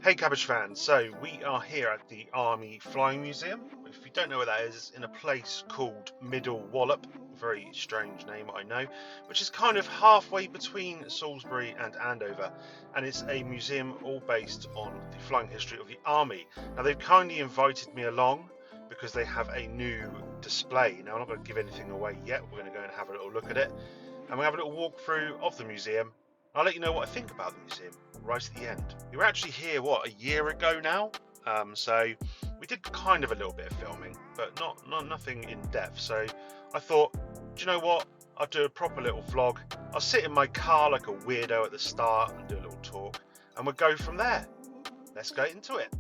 Hey Cabbage fans, so we are here at the Army Flying Museum. If you don't know where that is, it's in a place called Middle Wallop, very strange name I know, which is kind of halfway between Salisbury and Andover, and it's a museum all based on the flying history of the Army. Now they've kindly invited me along because they have a new display. Now I'm not going to give anything away yet, we're going to go and have a little look at it, and we'll have a little walkthrough of the museum. I'll let you know what I think about the museum right at the end. We were actually here, a year ago now? So we did kind of a little bit of filming, but nothing in depth. So I thought, do you know what? I'll do a proper little vlog. I'll sit in my car like a weirdo at the start and do a little talk, and we'll go from there. Let's get into it.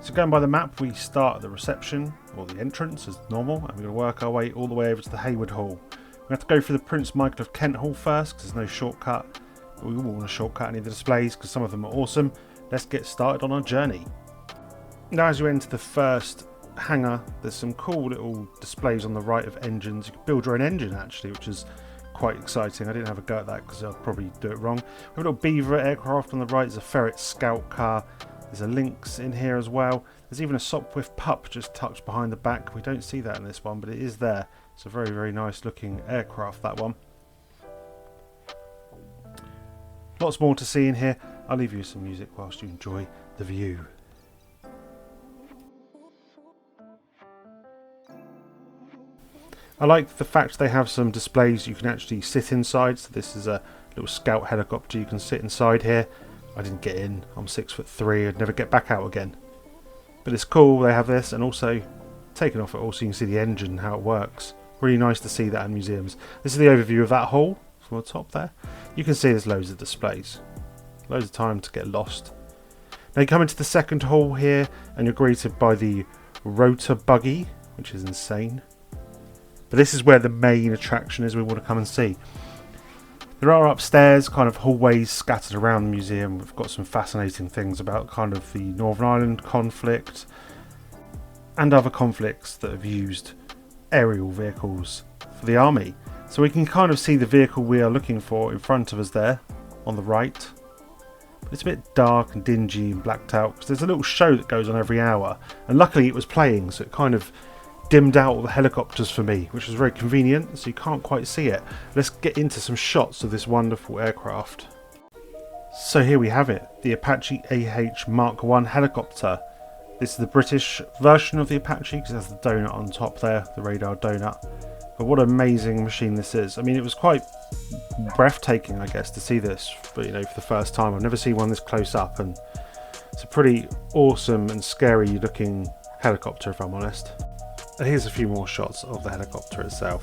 So going by the map, we start at the reception, or the entrance as normal, and we're going to work our way all the way over to the Hayward Hall. We have to go through the Prince Michael of Kent Hall first, because there's no shortcut. But we all want to shortcut any of the displays, because some of them are awesome. Let's get started on our journey. Now as you enter the first hangar, there's some cool little displays on the right of engines. You can build your own engine actually, which is quite exciting. I didn't have a go at that because I'll probably do it wrong. We have a little Beaver aircraft on the right, there's a Ferret scout car. There's a Lynx in here as well. There's even a Sopwith pup just tucked behind the back. We don't see that in this one, but it is there. It's a very, very nice looking aircraft, that one. Lots more to see in here. I'll leave you some music whilst you enjoy the view. I like the fact they have some displays you can actually sit inside. So this is a little scout helicopter. You can sit inside here. I didn't get in. I'm 6'3". I'd never get back out again. But it's cool they have this, and also taken off it all so you can see the engine and how it works. Really nice to see that in museums. This is the overview of that hall from the top there. You can see there's loads of displays. Loads of time to get lost. Now you come into the second hall here and you're greeted by the rotor buggy, which is insane. But this is where the main attraction is we want to come and see. There are upstairs kind of hallways scattered around the museum. We've got some fascinating things about kind of the Northern Ireland conflict and other conflicts that have used aerial vehicles for the army. So we can kind of see the vehicle we are looking for in front of us there on the right. But it's a bit dark and dingy and blacked out because there's a little show that goes on every hour, and luckily it was playing, so it kind of dimmed out all the helicopters for me, which was very convenient, so you can't quite see it. Let's get into some shots of this wonderful aircraft. So here we have it, the Apache AH Mark I helicopter. This is the British version of the Apache because it has the donut on top there, the radar donut. But what an amazing machine this is. I mean, it was quite breathtaking, I guess, to see this, for the first time. I've never seen one this close up, and it's a pretty awesome and scary looking helicopter, if I'm honest. And here's a few more shots of the helicopter itself.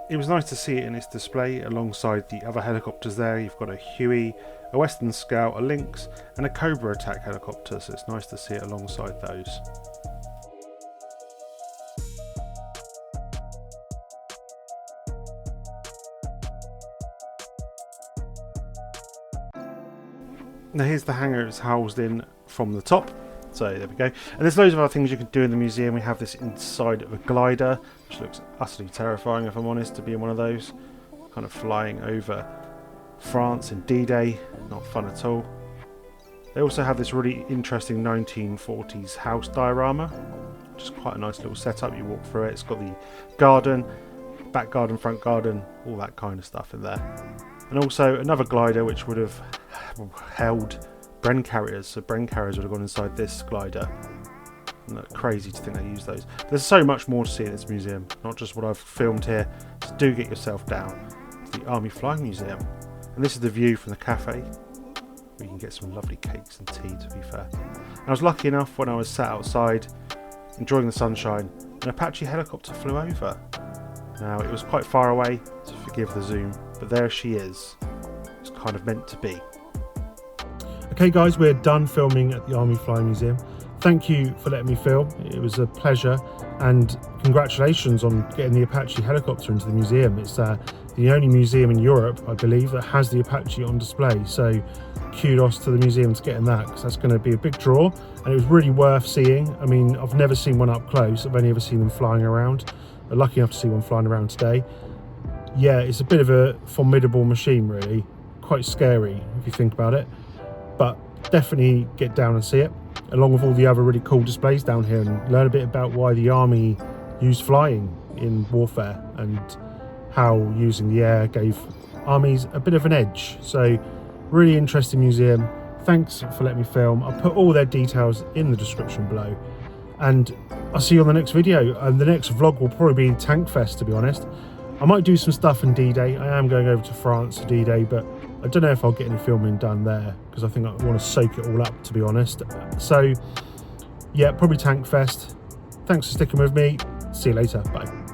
It was nice to see it in its display alongside the other helicopters there. You've got a Huey, a Western Scout, a Lynx and a Cobra attack helicopter, so it's nice to see it alongside those. Now here's the hangar it's housed in from the top. So there we go. And there's loads of other things you can do in the museum. We have this inside of a glider, which looks utterly terrifying, if I'm honest, to be in one of those. Kind of flying over France in D-Day. Not fun at all. They also have this really interesting 1940s house diorama, which is quite a nice little setup. You walk through it. It's got the garden, back garden, front garden, all that kind of stuff in there. And also another glider which would have held Bren carriers, so Bren carriers would have gone inside this glider. Crazy to think they use those. But there's so much more to see in this museum, not just what I've filmed here, so do get yourself down to the Army Flying Museum. And this is the view from the cafe, where you can get some lovely cakes and tea, to be fair. And I was lucky enough when I was sat outside, enjoying the sunshine, an Apache helicopter flew over. Now it was quite far away, so forgive the zoom, but there she is. It's kind of meant to be. Okay guys, we're done filming at the Army Flying Museum. Thank you for letting me film. It was a pleasure, and congratulations on getting the Apache helicopter into the museum. It's the only museum in Europe, I believe, that has the Apache on display. So kudos to the museum to getting that, because that's going to be a big draw, and it was really worth seeing. I mean, I've never seen one up close. I've only ever seen them flying around. I'm lucky enough to see one flying around today. Yeah, it's a bit of a formidable machine, really. Quite scary if you think about it, but definitely get down and see it, along with all the other really cool displays down here, and learn a bit about why the army used flying in warfare and how using the air gave armies a bit of an edge. So really interesting museum. Thanks for letting me film. I'll put all their details in the description below, and I'll see you on the next video. And the next vlog will probably be Tank Fest, to be honest. I might do some stuff in D-Day. I am going over to France for D-Day, but I don't know if I'll get any filming done there, because I think I want to soak it all up, to be honest. So yeah, probably Tank Fest. Thanks for sticking with me. See you later. Bye.